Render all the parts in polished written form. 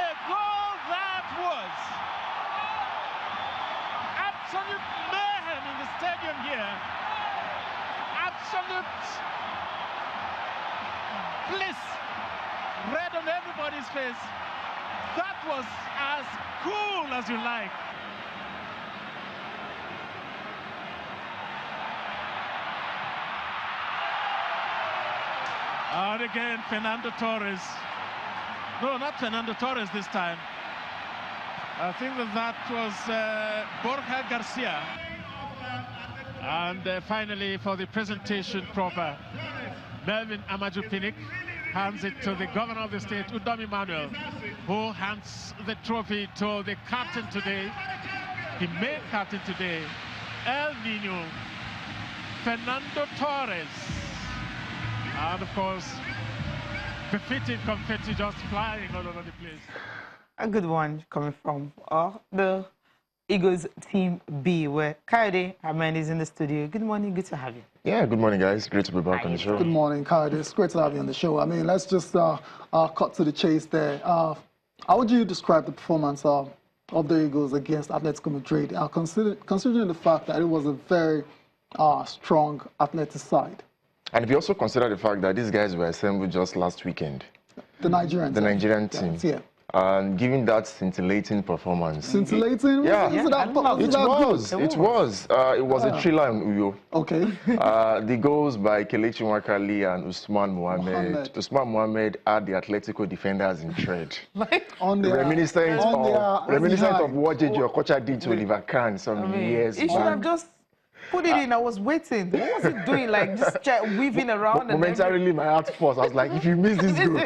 a goal that was! Absolute mayhem in the stadium here. Absolute bliss red on everybody's face. That was as cool as you like. And again, Fernando Torres. No, not Fernando Torres this time. I think that was Borja Garcia. And finally, for the presentation proper, Melvin Amaju Pinnick hands it to the governor of the state, Udom Emmanuel, who hands the trophy to the captain today, the main captain today, El Nino, Fernando Torres. And of course, befitting confetti just flying all over the place. A good one coming from the Eagles Team B, where Kayode Ahmed is in the studio. Good morning, good to have you. Yeah, good morning, guys. Great to be back on the show. Good morning, Kayode. It's great to have you on the show. I mean, let's just cut to the chase there. How would you describe the performance of the Eagles against Atletico Madrid, considering the fact that it was a very strong Atletico side? And if you also consider the fact that these guys were assembled just last weekend. The Nigerian team. Yeah. And giving that scintillating performance. Scintillating? Yeah. It was. It was a thriller in Uyo. Okay. The goals by Kelechi Nwakali and Usman Mohamed. Usman Mohamed had the Atletico defenders in tread. Reminiscent of what J.J. Okocha did to Oliver Kahn some years back. He should have just put it in. I was waiting. What was he doing? Like just weaving around. Momentarily, my heart forced. I was like, if you miss this goal.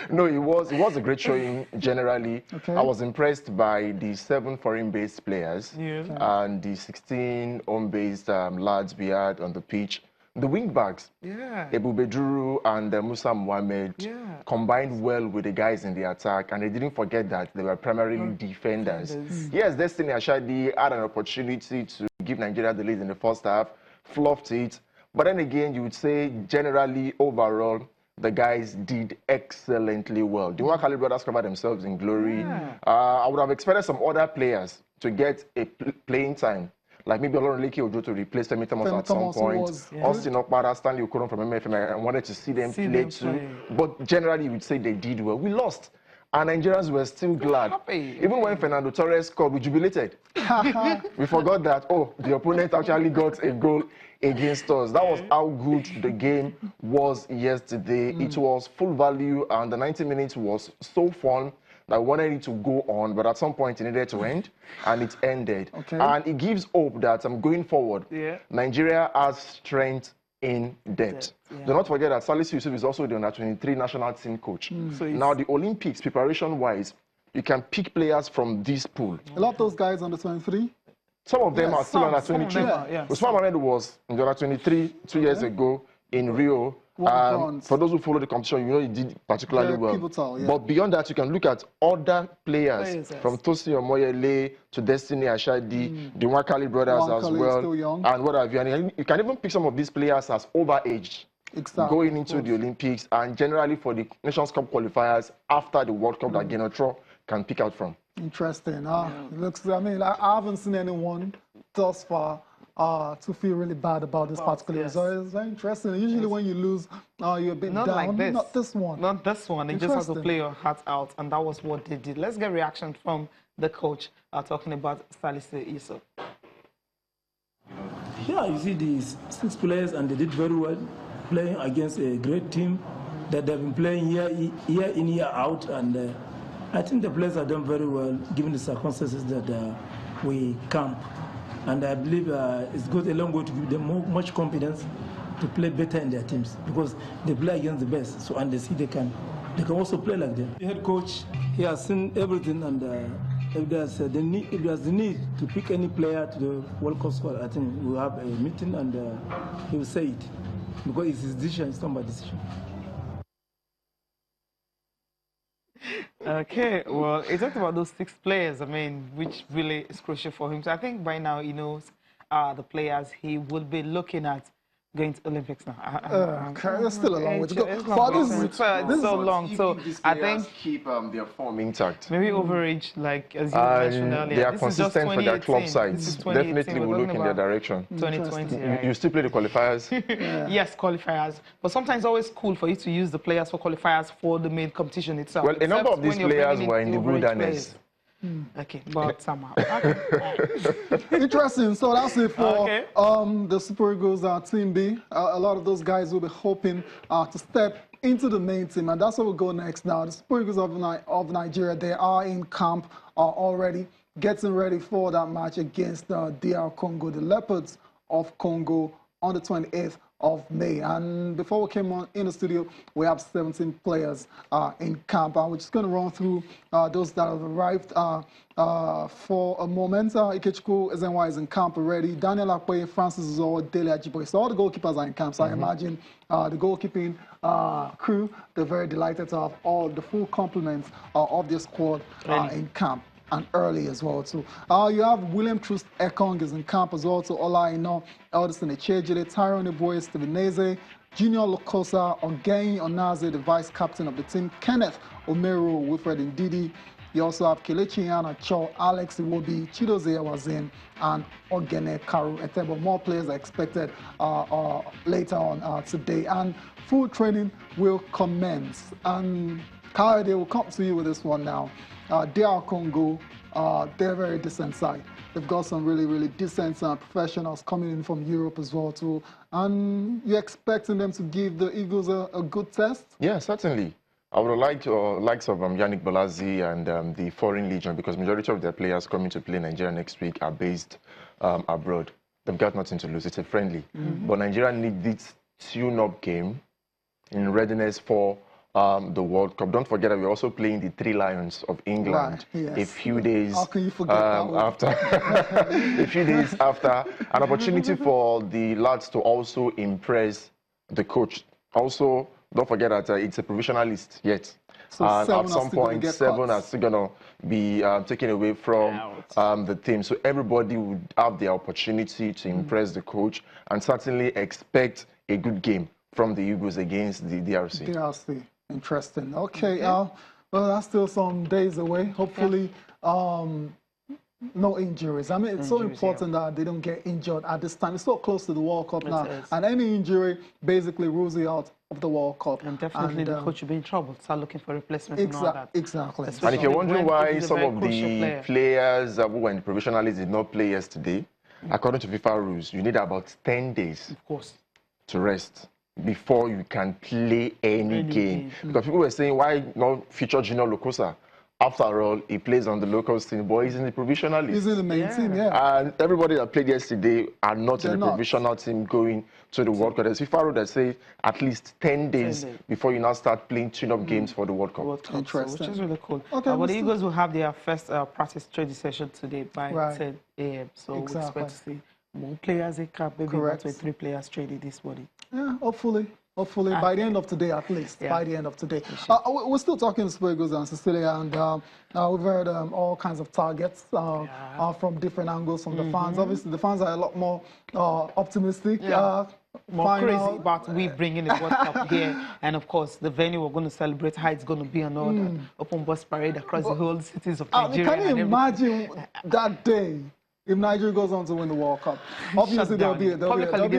No, it was a great showing generally. Okay. I was impressed by the 7 foreign-based players and the 16 home-based lads we had on the pitch. The wing-backs, Ebu Beduru and Musa Mohamed, combined well with the guys in the attack, and they didn't forget that they were primarily defenders. Yes, Destiny Ashadi had an opportunity to give Nigeria the lead in the first half, fluffed it, but then again, you would say generally, overall, the guys did excellently well. The Nwakali brothers covered themselves in glory. I would have expected some other players to get a playing time, like maybe Olorunleke Ojo to replace Femi Thomas at some point. Austin Okpara, Stanley Okoron from MFM, I wanted to see them play too. But generally, you would say they did well. We lost, and Nigerians were still glad. Even when Fernando Torres scored, we jubilated. We forgot that, oh, the opponent actually got a goal against us. That was how good the game was yesterday. It was full value, and the 90 minutes was so fun. I wanted it to go on, but at some point it needed to end, and it ended. And it gives hope that going forward, Nigeria has strength in depth. Do not forget that Salisu Yusuf is also the under-23 national team coach. So now the Olympics, preparation-wise, you can pick players from this pool. A lot of those guys under 23? Some of them are still under 23. Usman Mohamed was in the under 23 2 years ago in Rio. For those who follow the competition, you know he did particularly well. Pivotal, But beyond that, you can look at other players from Tosin Omoyele to Destiny Ashadi, the Nwakali brothers as well, and what have you. And you can even pick some of these players as overaged. Going into the Olympics and generally for the Nations Cup qualifiers after the World Cup that Genotro can pick out from. Interesting. It looks, I mean, I haven't seen anyone thus far to feel really bad about this particular result. It's very interesting. Usually when you lose, you're a bit down. Like this. Not this one. Not this one. They just have to play your heart out, and that was what they did. Let's get reaction from the coach talking about Salisu Yusuf. Yeah, you see these 6 players, and they did very well, playing against a great team that they've been playing year in, year out, and I think the players have done very well given the circumstances that we camp. And I believe it's got a long way to give them much confidence to play better in their teams because they play against the best. So and they see they can also play like them. The head coach, he has seen everything, and if there's the need to pick any player to the World Cup squad, I think we'll have a meeting and he will say it because it's his decision. It's not my decision. Okay, well, he talked about those 6 players, I mean, which really is crucial for him. So I think by now he knows the players he would be looking at going to Olympics now. There's still a long way to go. It's But this is so long. So I think keep their form intact. maybe overage, like as you mentioned earlier. They are this consistent is just for their club 2018. This sides. is 2018. Definitely will look in their direction. 2020. Right? You still play the qualifiers? Yes, qualifiers. But sometimes it's always cool for you to use the players for qualifiers for the main competition itself. Well, a number of these players were in the wilderness. Okay, but somehow. Interesting. So that's it for the Super Eagles Team B. A lot of those guys will be hoping to step into the main team, and that's where we'll go next now. The Super Eagles of Nigeria, they are in camp already, getting ready for that match against DR Congo, the Leopards of Congo, on the 28th of May. And before we came on in the studio, we have 17 players in camp. And we're just going to run through those that have arrived for a moment. Ikechukwu Ezenwa is in camp already. Daniel Akpoye, Francis Zoho, Dele Ajiboye. So all the goalkeepers are in camp. So I imagine the goalkeeping crew, they're very delighted to have all the full complement of their squad in camp. And early as well too. You have William Trust Ekong is in camp as well too. Ola Ino, Eldison Echejele, Tyrone Eboye, Steveneze, Junior Lokosa, Ogenyi Onaze, the vice captain of the team, Kenneth Omero, Wilfred Ndidi. You also have Kelechi Yana Cho, Alex Iwobi, Chidozie Wazin, and Ogene Karu Etebo. More players are expected later on today. And full training will commence. And Kayode will come to you with this one now. DR Congo, they're a very decent side. They've got some really, really decent professionals coming in from Europe as well too. And you're expecting them to give the Eagles a good test? Yeah, certainly. I would like to likes of Yannick Bolazi and the Foreign Legion, because majority of their players coming to play Nigeria next week are based abroad. They've got nothing to lose. It's a friendly. But Nigeria need this tune-up game in readiness for the World Cup. Don't forget that we're also playing the Three Lions of England a few days after. A few days after, an opportunity for the lads to also impress the coach. Also, don't forget that it's a provisional list yet. So at some point, 7 are still going to be taken away from the team. So everybody would have the opportunity to impress the coach and certainly expect a good game from the Eagles against the DRC. DRC. Interesting. Okay. Well, that's still some days away. Hopefully, no injuries. I mean, it's so important that they don't get injured at this time. It's so close to the World Cup now. And any injury basically rules you out of the World Cup. And definitely the coach will be in trouble. Start looking for replacements and all that. Exactly. And if you're wondering why some of the players who were in the provisional list did not play yesterday, according to FIFA rules, you need about 10 days to rest before you can play any game. Because people were saying, why not feature Junior Lokosa? After all, he plays on the local team, but he's in the provisional list. He's in the main team, And everybody that played yesterday are not in the provisional team going to the World Cup. There's FIFA rule that says at least 10 days before you now start playing tune-up games for the World Cup. Interesting. So, which is really cool. Okay, but the Eagles will have their first practice training session today by 10 a.m. So we expect to see more players in camp, maybe about 23 players training this morning. Yeah, hopefully by the end of today, at least. By the end of today. We're still talking to Super Eagles and Cecilia, and we've heard all kinds of targets from different angles from the fans. Obviously, the fans are a lot more optimistic. More crazy about we bringing the World Cup here, and of course the venue we're going to celebrate how it's going to be and all that open bus parade across the whole cities of Nigeria. Can you imagine that day? If Nigeria goes on to win the World Cup, obviously there'll be a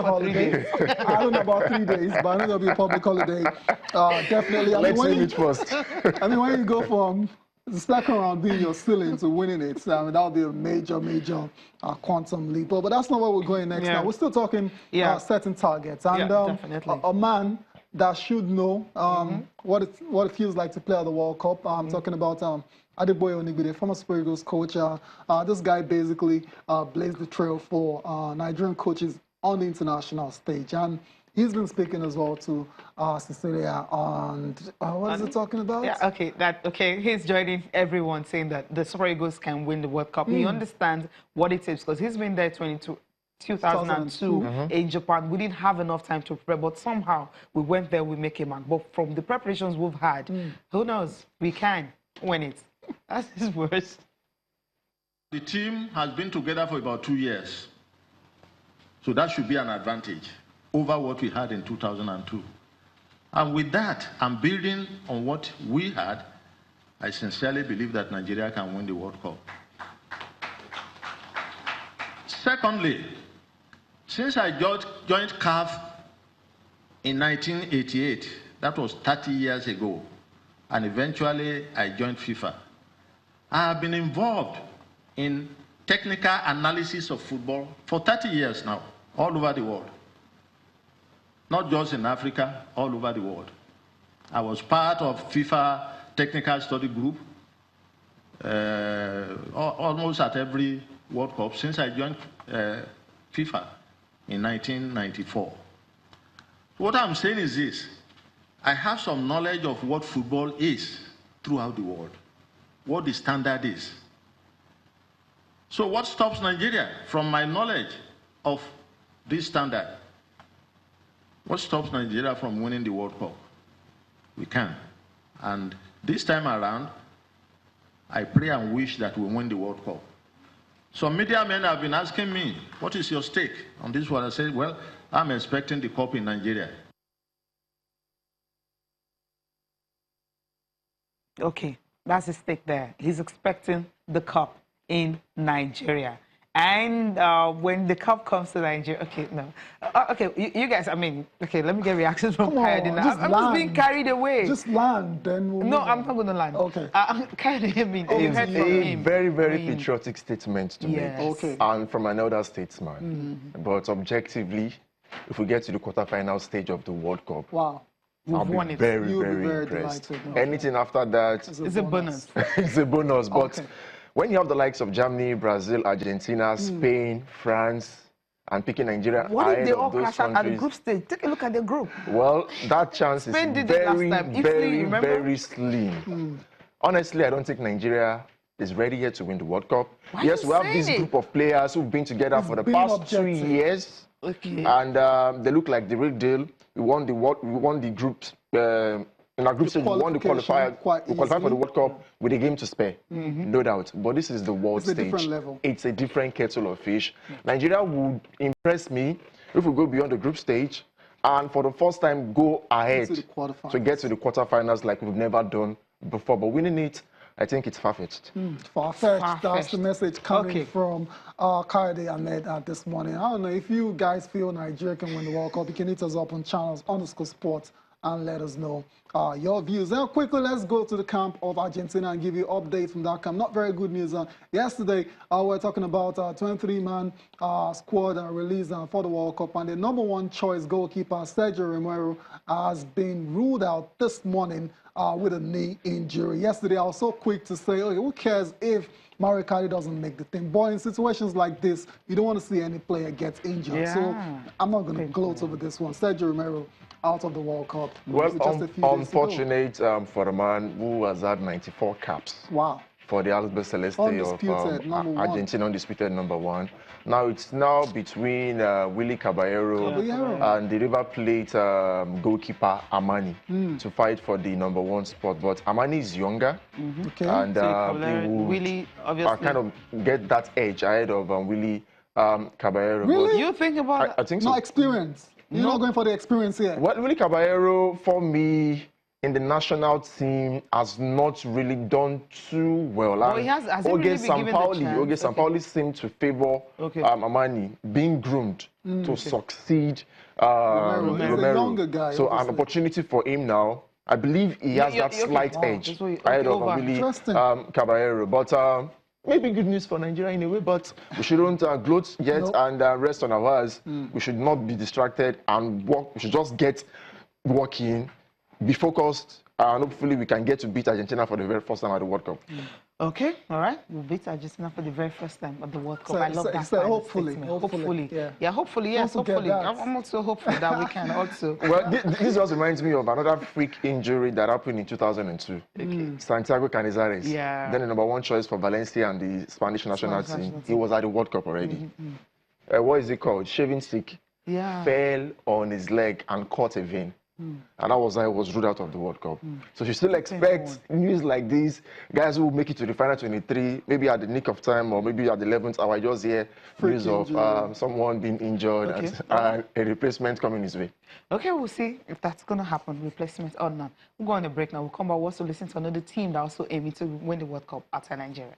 holiday. I don't know about 3 days, but I know there'll be a public holiday. Definitely. Let's name it first. I mean, when you go from the second round being your ceiling to winning it, that'll be a major quantum leap. But that's not where we're going next. Now we're still talking setting targets, and a man that should know what it feels like to play at the World Cup. I'm talking about Adeboye Onigbide, former Super Eagles coach. This guy basically blazed the trail for Nigerian coaches on the international stage. And he's been speaking as well to Cecilia on, what is he talking about? He's joining everyone saying that the Super Eagles can win the World Cup. He understands what it takes because he's been there 2002 in Japan. We didn't have enough time to prepare, but somehow we went there, we make a mark. But from the preparations we've had, who knows, we can win it. That's his words. The team has been together for about 2 years, so that should be an advantage. over what we had in 2002. And with that, and building on what we had, I sincerely believe that Nigeria can win the World Cup. Secondly, since I joined CAF in 1988, that was 30 years ago, and eventually I joined FIFA, I have been involved in technical analysis of football for 30 years now, all over the world. Not just in Africa, all over the world. I was part of FIFA Technical Study Group almost at every World Cup since I joined FIFA in 1994. What I'm saying is this: I have some knowledge of what football is throughout the world, what the standard is. So what stops Nigeria from my knowledge of this standard? What stops Nigeria from winning the World Cup? We can. And this time around, I pray and wish that we win the World Cup. Some media men have been asking me, what is your stake on this one? I said, well, I'm expecting the cup in Nigeria. Okay, that's his stake there. He's expecting the cup in Nigeria. And when the cup comes to Nigeria, okay, no. Okay, you guys, I mean, okay, let me get reactions from Kayode now. I'm just being carried away. Just land, then we'll No, I'm not going to land. Okay. Kayode, I mean, It's a very, very patriotic statement to yes. make. Okay. And from an elder statesman. But objectively, if we get to the quarterfinal stage of the World Cup, wow. I'll be very, very impressed. Delighted. Anything after that, it's a bonus. It's a bonus. But Okay. when you have the likes of Germany, Brazil, Argentina, Spain, France, and picking Nigeria What if ahead they all of those crash out at the countries, group stage? Take a look at the group. well, that chance is Spain did it last very, time. Italy, very, remember? very slim. Honestly, I don't think Nigeria is ready yet to win the World Cup. Why Yes, you we have saying this it? group of players who've been together for the past 2 years. Okay. And they look like the real deal. We won the groups. In our group stage, we won the qualifier. We qualified for the World Cup with a game to spare, no doubt. But this is the world stage. It's a different level. It's a different kettle of fish. Nigeria would impress me if we go beyond the group stage and for the first time go ahead to get to the quarterfinals like we've never done before. But winning it, I think it's far-fetched. Far-fetched. That's the message coming from Kayode Ahmed this morning. I don't know if you guys feel Nigeria can win the World Cup. You can hit us up on channels_sports and let us know your views. Now, quickly, let's go to the camp of Argentina and give you updates from that camp. Not very good news. Yesterday, we were talking about a 23-man squad released for the World Cup, and the #1 choice goalkeeper, Sergio Romero, has been ruled out this morning with a knee injury. Yesterday, I was so quick to say, okay, who cares if Mario Kart doesn't make the team? But in situations like this, you don't want to see any player get injured. Yeah. So I'm not going to gloat over this one. Sergio Romero out of the World Cup. Well, just a few days unfortunate for the man who has had 94 caps. Wow. For the Albe Celeste of Argentina, undisputed #1. Now it's between Willy Caballero and the River Plate goalkeeper Amani to fight for the #1 spot. But Amani is younger, Okay. and he will Willy, obviously, kind of get that edge ahead of Willy Caballero. Really? But you think about I think so. No experience. You're not going for the experience here. Well, Willy Caballero, for me, in the national team, has not really done too well. Well, he has he really been given the chance? Oge Sampaoli seemed to favor Amani being groomed to succeed Romero. He's a younger guy. So an opportunity for him now. I believe he has that slight edge ahead of Willy Caballero. But maybe good news for Nigeria in a way, but we shouldn't gloat yet and rest on our hands. We should not be distracted and work. We should just get working, be focused, and hopefully we can get to beat Argentina for the very first time at the World Cup. Okay, all right. We'll beat Argentina for the very first time at the World Cup. I love that. Hopefully. Hopefully. Yeah, hopefully, yes, hopefully. I'm also hopeful that we can also. Well, this just reminds me of another freak injury that happened in 2002. Santiago Canizares. Yeah. Then the #1 choice for Valencia and the Spanish national team. He was at the World Cup already. What is it called? Shaving stick. Yeah. Fell on his leg and caught a vein. And that was how he was ruled out of the World Cup. So you still expect news like this, guys who will make it to the final 23, maybe at the nick of time or maybe at the 11th hour, just hear news of someone being injured and a replacement coming his way. Okay, we'll see if that's going to happen, replacement or not. We'll go on a break now. We'll come back also listen to another team that also aiming to win the World Cup outside Nigeria.